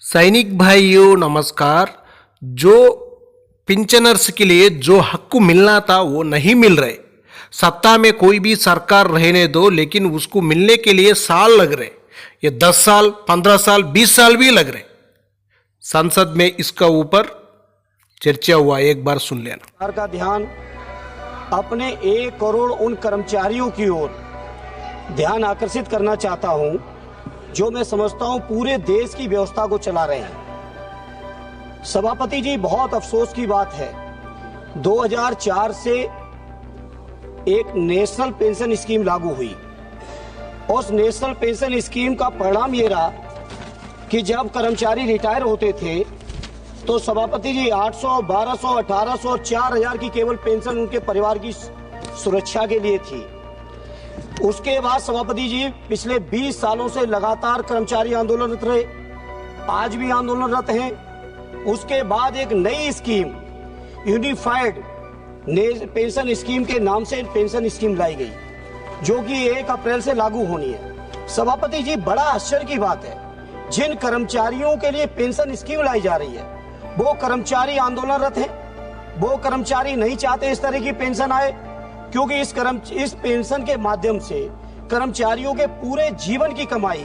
सैनिक भाइयों नमस्कार। जो पिंचनर्स के लिए जो हक मिलना था वो नहीं मिल रहे। सत्ता में कोई भी सरकार रहने दो, लेकिन उसको मिलने के लिए साल लग रहे। ये 10 साल 15 साल 20 साल भी लग रहे। संसद में इसका ऊपर चर्चा हुआ, एक बार सुन लेना। सरकार का ध्यान अपने 1 करोड़ उन कर्मचारियों की ओर ध्यान आकर्षित करना चाहता हूं जो मैं समझता हूं पूरे देश की व्यवस्था को चला रहे हैं। सभापति जी, बहुत अफसोस की बात है, 2004 से एक नेशनल पेंशन स्कीम लागू हुई। उस नेशनल पेंशन स्कीम का परिणाम ये रहा कि जब कर्मचारी रिटायर होते थे तो सभापति जी 800, 1200, 1800 और 4000 की केवल पेंशन उनके परिवार की सुरक्षा के लिए थी। उसके बाद सभापति जी पिछले 20 सालों से लगातार कर्मचारी आंदोलनरत रहे, आज भी आंदोलनरत हैं। उसके बाद एक नई स्कीम यूनिफाइड पेंशन स्कीम के नाम से पेंशन स्कीम लाई गई, जो कि 1 अप्रैल से लागू होनी है। सभापति जी, बड़ा आश्चर्य की बात है, जिन कर्मचारियों के लिए पेंशन स्कीम लाई जा रही है वो कर्मचारी आंदोलनरत हैं। वो कर्मचारी नहीं चाहते इस तरह की पेंशन आए, क्योंकि इस पेंशन के माध्यम से कर्मचारियों के पूरे जीवन की कमाई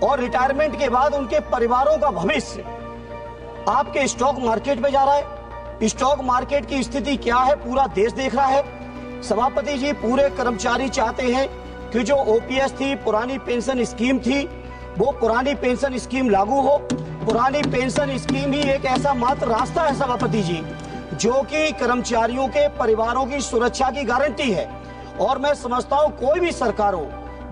और रिटायरमेंट के बाद उनके परिवारों का भविष्य आपके स्टॉक मार्केट में जा रहा है। स्टॉक मार्केट की स्थिति क्या है पूरा देश देख रहा है। सभापति जी, पूरे कर्मचारी चाहते हैं कि जो ओपीएस थी, पुरानी पेंशन स्कीम थी, वो पुरानी पेंशन स्कीम लागू हो। पुरानी पेंशन स्कीम ही एक ऐसा मात्र रास्ता है सभापति जी, जो कि कर्मचारियों के परिवारों की सुरक्षा की गारंटी है। और मैं समझता हूं कोई भी सरकार हो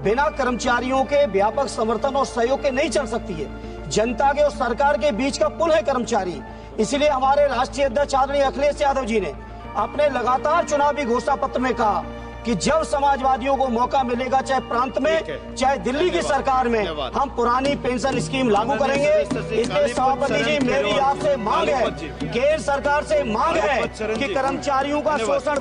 बिना कर्मचारियों के व्यापक समर्थन और सहयोग के नहीं चल सकती है। जनता के और सरकार के बीच का पुल है कर्मचारी। इसलिए हमारे राष्ट्रीय अध्यक्ष आदरणीय अखिलेश यादव जी ने अपने लगातार चुनावी घोषणा पत्र में कहा कि जब समाजवादियों को मौका मिलेगा, चाहे प्रांत में चाहे दिल्ली की सरकार में, हम पुरानी पेंशन स्कीम लागू करेंगे। इसलिए सभापति जी, मेरी आपसे मांग है, केंद्र सरकार से मांग है कि कर्मचारियों का शोषण।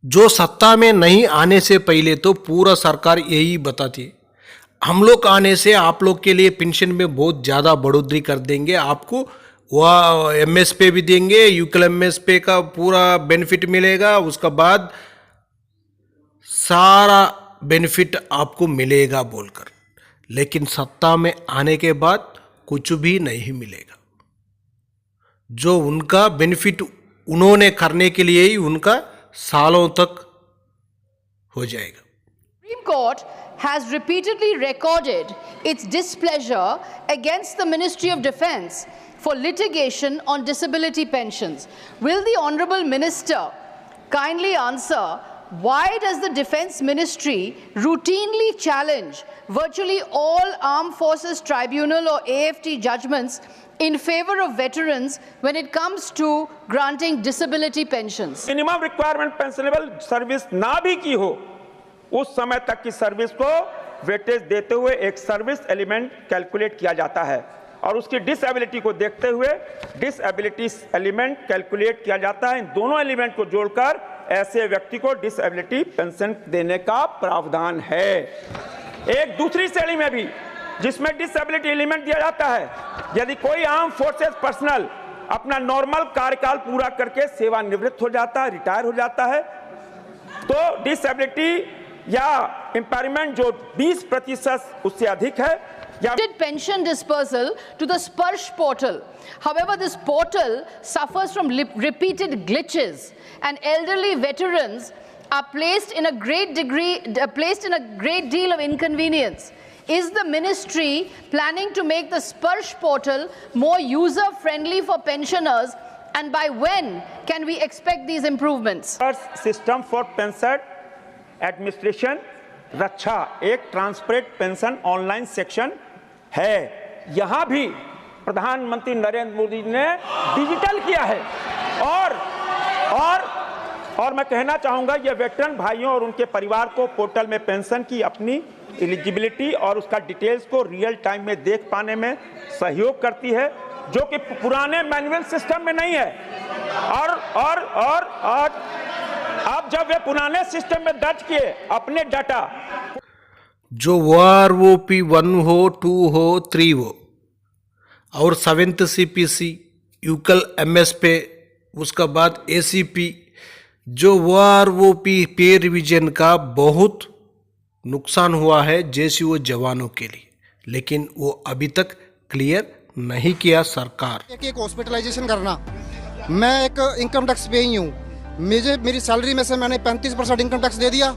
जो सत्ता में नहीं आने से पहले तो पूरा सरकार यही बताती, हम लोग आने से आप लोग के लिए पेंशन में बहुत ज़्यादा बढ़ोतरी कर देंगे, आपको वह एमएसपी भी देंगे, यूकल एमएसपी का पूरा बेनिफिट मिलेगा, उसका बाद सारा बेनिफिट आपको मिलेगा बोलकर। लेकिन सत्ता में आने के बाद कुछ भी नहीं मिलेगा। जो उनका बेनिफिट उन्होंने करने के लिए ही उनका सालों तक हो जाएगा। Supreme Court has repeatedly recorded its displeasure against the Ministry of Defence for litigation on disability pensions. Will the Honourable Minister kindly answer, why does the Defence Ministry routinely challenge virtually all Armed Forces Tribunal or AFT judgments in favour of veterans when it comes to granting disability pensions? Minimum requirement pensionable service ना भी की हो, उस समय तक की service को weightage देते हुए एक सर्विस एलिमेंट कैलकुलेट किया जाता है, और उसकी डिसेबिलिटी को देखते हुए डिसेबिलिटी एलिमेंट कैलकुलेट किया जाता है। इन दोनों एलिमेंट को जोड़कर ऐसे व्यक्ति को डिसेबिलिटी पेंशन देने का प्रावधान है। एक दूसरी श्रेणी में भी जिसमें डिसेबिलिटी एलिमेंट दिया जाता है, यदि कोई आर्म फोर्सेस पर्सनल अपना नॉर्मल कार्यकाल पूरा करके सेवानिवृत्त हो जाता है, रिटायर हो जाता है, तो डिसेबिलिटी या इम्पेयरमेंट जो 20% उससे अधिक है, pension dispersal to the Sparsh portal. However, this portal suffers from repeated glitches, and elderly veterans are placed in a great deal of inconvenience. Is the ministry planning to make the Sparsh portal more user friendly for pensioners, and by when can we expect these improvements? System for pension administration Raksha एक transparent pension online section है। यहां भी प्रधानमंत्री नरेंद्र मोदी ने digital किया है, और मैं कहना चाहूंगा, ये वेटरन भाइयों और उनके परिवार को पोर्टल में पेंशन की अपनी एलिजिबिलिटी और उसका डिटेल्स को रियल टाइम में देख पाने में सहयोग करती है, जो कि पुराने मैनुअल सिस्टम में नहीं है। और अब जब वे पुराने सिस्टम में दर्ज किए अपने डाटा, जो OROP 1 हो 2 हो 3 हो, और 7th CPC, यूकल MS पे, उसका बाद ACP, जो WROP पे रिवीजन का बहुत नुकसान हुआ है JCO जवानों के लिए, लेकिन वो अभी तक क्लियर नहीं किया सरकार। एक हॉस्पिटलाइजेशन करना, मैं एक इनकम टैक्स पे ही हूँ, मेरी सैलरी में से मैंने 35% इनकम टैक्स दे दिया।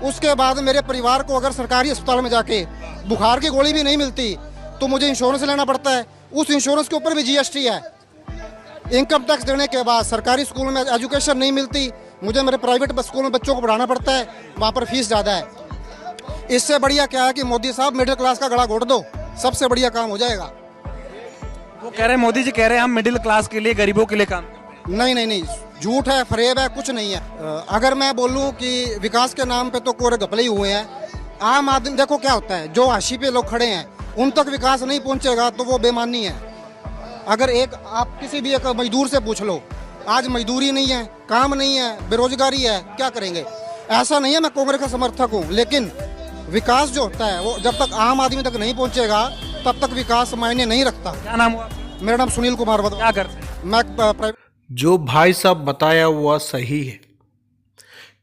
उसके बाद मेरे परिवार को अगर सरकारी अस्पताल में जाके बुखार की गोली भी नहीं मिलती तो मुझे इंश्योरेंस लेना पड़ता है, उस इंश्योरेंस के ऊपर भी GST है। इनकम टैक्स देने के बाद सरकारी स्कूल में एजुकेशन नहीं मिलती, मुझे मेरे प्राइवेट स्कूल में बच्चों को पढ़ाना पड़ता है, वहाँ पर फीस ज़्यादा है। इससे बढ़िया क्या है कि मोदी साहब मिडिल क्लास का गला घोट दो, सबसे बढ़िया काम हो जाएगा। वो कह रहे हैं, मोदी जी कह रहे हैं हम मिडिल क्लास के लिए, गरीबों के लिए काम। नहीं, झूठ है, फरेब है, कुछ नहीं है। अगर मैं बोलूं कि विकास के नाम पे तो कोरे घपले ही हुए हैं। आम आदमी देखो क्या होता है, जो हाशी पे लोग खड़े हैं उन तक विकास नहीं पहुंचेगा तो वो बेईमानी है। अगर आप किसी भी एक मजदूर से पूछ लो, आज मजदूरी नहीं है, काम नहीं है, बेरोजगारी है, क्या करेंगे? ऐसा नहीं है मैं कांग्रेस का समर्थक हूँ, लेकिन विकास जो होता है वो जब तक आम आदमी तक नहीं पहुंचेगा तब तक विकास मायने नहीं रखता। क्या नाम हुआ? मेरा नाम सुनील कुमार बदवा। क्या करते हैं? मैं प्राइवेट। जो भाई साहब बताया हुआ सही है।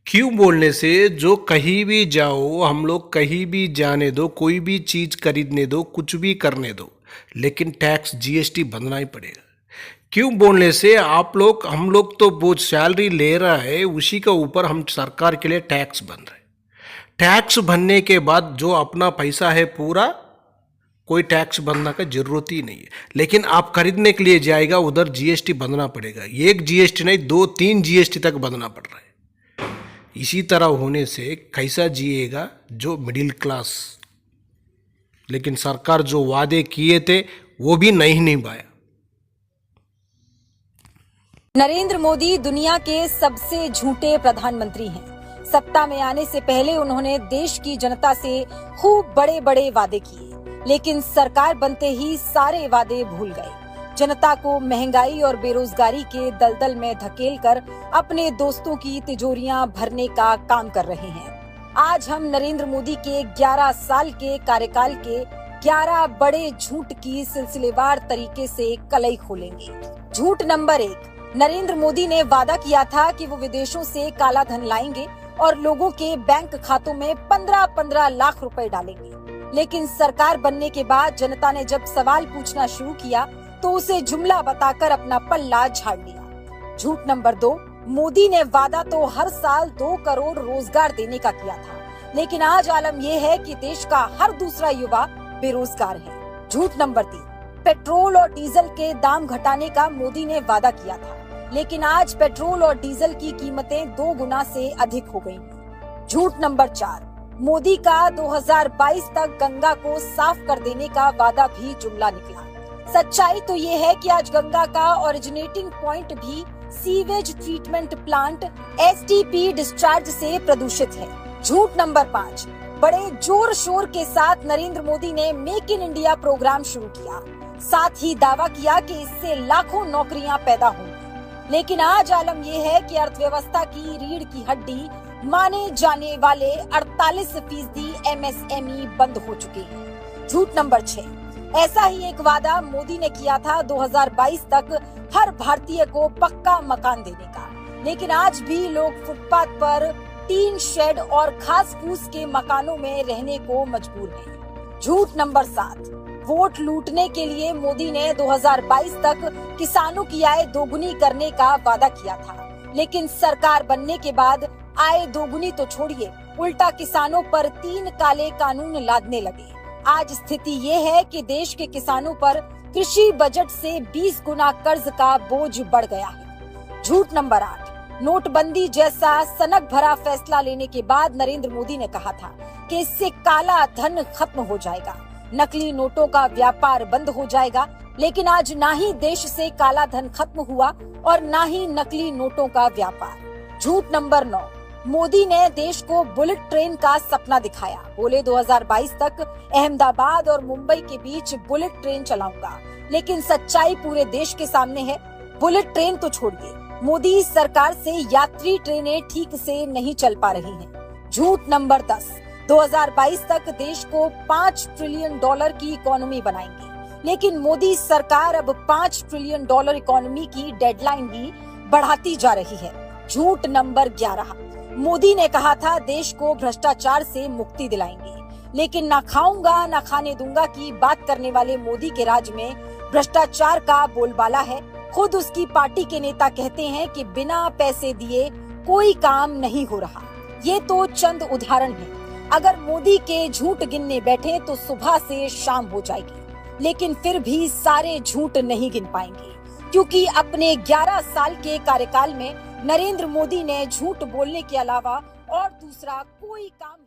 क्यों बोलने से, जो कहीं भी जाओ, हम लोग कहीं भी जाने दो, कोई भी चीज़ खरीदने दो, कुछ भी करने दो, लेकिन टैक्स GST भरना ही पड़ेगा। क्यों बोलने से, हम लोग तो वो सैलरी ले रहा है, उसी के ऊपर हम सरकार के लिए टैक्स बन रहे हैं। टैक्स भरने के बाद जो अपना पैसा है पूरा, कोई टैक्स भरना का जरूरत ही नहीं है। लेकिन आप खरीदने के लिए जाएगा, उधर GST भरना पड़ेगा। एक GST नहीं, 2-3 GST तक भरना पड़ रहा है। इसी तरह होने से कैसा जिएगा जो मिडिल क्लास? लेकिन सरकार जो वादे किए थे वो भी नहीं निभाया। नरेंद्र मोदी दुनिया के सबसे झूठे प्रधानमंत्री हैं। सत्ता में आने से पहले उन्होंने देश की जनता से खूब बड़े बड़े वादे किए, लेकिन सरकार बनते ही सारे वादे भूल गए। जनता को महंगाई और बेरोजगारी के दलदल में धकेलकर अपने दोस्तों की तिजोरियां भरने का काम कर रहे हैं। आज हम नरेंद्र मोदी के 11 साल के कार्यकाल के 11 बड़े झूठ की सिलसिलेवार तरीके से कलई खोलेंगे। झूठ नंबर 1, नरेंद्र मोदी ने वादा किया था कि वो विदेशों से काला धन लाएंगे और लोगों के बैंक खातों में 15-15 लाख रुपए डालेंगे। लेकिन सरकार बनने के बाद जनता ने जब सवाल पूछना शुरू किया तो उसे जुमला बताकर अपना पल्ला झाड़ लिया। झूठ नंबर 2, मोदी ने वादा तो हर साल 2 करोड़ रोजगार देने का किया था, लेकिन आज आलम यह है कि देश का हर दूसरा युवा बेरोजगार है। झूठ नंबर 3, पेट्रोल और डीजल के दाम घटाने का मोदी ने वादा किया था, लेकिन आज पेट्रोल और डीजल की कीमतें 2 गुना से अधिक हो गई हैं। झूठ नंबर 4, मोदी का 2022 तक गंगा को साफ कर देने का वादा भी जुमला निकला। सच्चाई तो ये है कि आज गंगा का ओरिजिनेटिंग पॉइंट भी sewage treatment plant STP discharge से प्रदूषित है। झूठ नंबर 5, बड़े जोर शोर के साथ नरेंद्र मोदी ने मेक इन इंडिया प्रोग्राम शुरू किया, साथ ही दावा किया कि इससे लाखों नौकरियां पैदा होंगी। लेकिन आज आलम यह है कि अर्थव्यवस्था की रीढ़ की हड्डी माने जाने वाले 48% MSME बंद हो चुके हैं। झूठ नंबर 6, ऐसा ही एक वादा मोदी ने किया था 2022 तक हर भारतीय को पक्का मकान देने का, लेकिन आज भी लोग फुटपाथ पर टीन शेड और घास फूस के मकानों में रहने को मजबूर हैं। झूठ नंबर 7, वोट लूटने के लिए मोदी ने 2022 तक किसानों की आय दोगुनी करने का वादा किया था, लेकिन सरकार बनने के बाद आय दोगुनी तो छोड़िए, उल्टा किसानों पर 3 काले कानून लादने लगे। आज स्थिति ये है कि देश के किसानों पर कृषि बजट से 20 गुना कर्ज का बोझ बढ़ गया है। झूठ नंबर 8, नोटबंदी जैसा सनक भरा फैसला लेने के बाद नरेंद्र मोदी ने कहा था कि इससे काला धन खत्म हो जाएगा, नकली नोटों का व्यापार बंद हो जाएगा, लेकिन आज ना ही देश से काला धन खत्म हुआ और ना ही नकली नोटों का व्यापार। झूठ नंबर 9, मोदी ने देश को बुलेट ट्रेन का सपना दिखाया, बोले 2022 तक अहमदाबाद और मुंबई के बीच बुलेट ट्रेन चलाऊंगा, लेकिन सच्चाई पूरे देश के सामने है। बुलेट ट्रेन तो छोड़िए, मोदी सरकार से यात्री ट्रेनें ठीक से नहीं चल पा रही हैं। झूठ नंबर 10, 2022 तक देश को $5 ट्रिलियन की इकोनॉमी बनाएंगे, लेकिन मोदी सरकार अब $5 ट्रिलियन इकोनॉमी की डेडलाइन भी बढ़ाती जा रही है। झूठ नंबर 11। मोदी ने कहा था देश को भ्रष्टाचार से मुक्ति दिलाएंगे, लेकिन ना खाऊंगा ना खाने दूंगा की बात करने वाले मोदी के राज में भ्रष्टाचार का बोलबाला है। खुद उसकी पार्टी के नेता कहते हैं कि बिना पैसे दिए कोई काम नहीं हो रहा। ये तो चंद उदाहरण हैं। अगर मोदी के झूठ गिनने बैठे तो सुबह से शाम हो जाएगी, लेकिन फिर भी सारे झूठ नहीं गिन पाएंगे, क्योंकि अपने 11 साल के कार्यकाल में नरेंद्र मोदी ने झूठ बोलने के अलावा और दूसरा कोई काम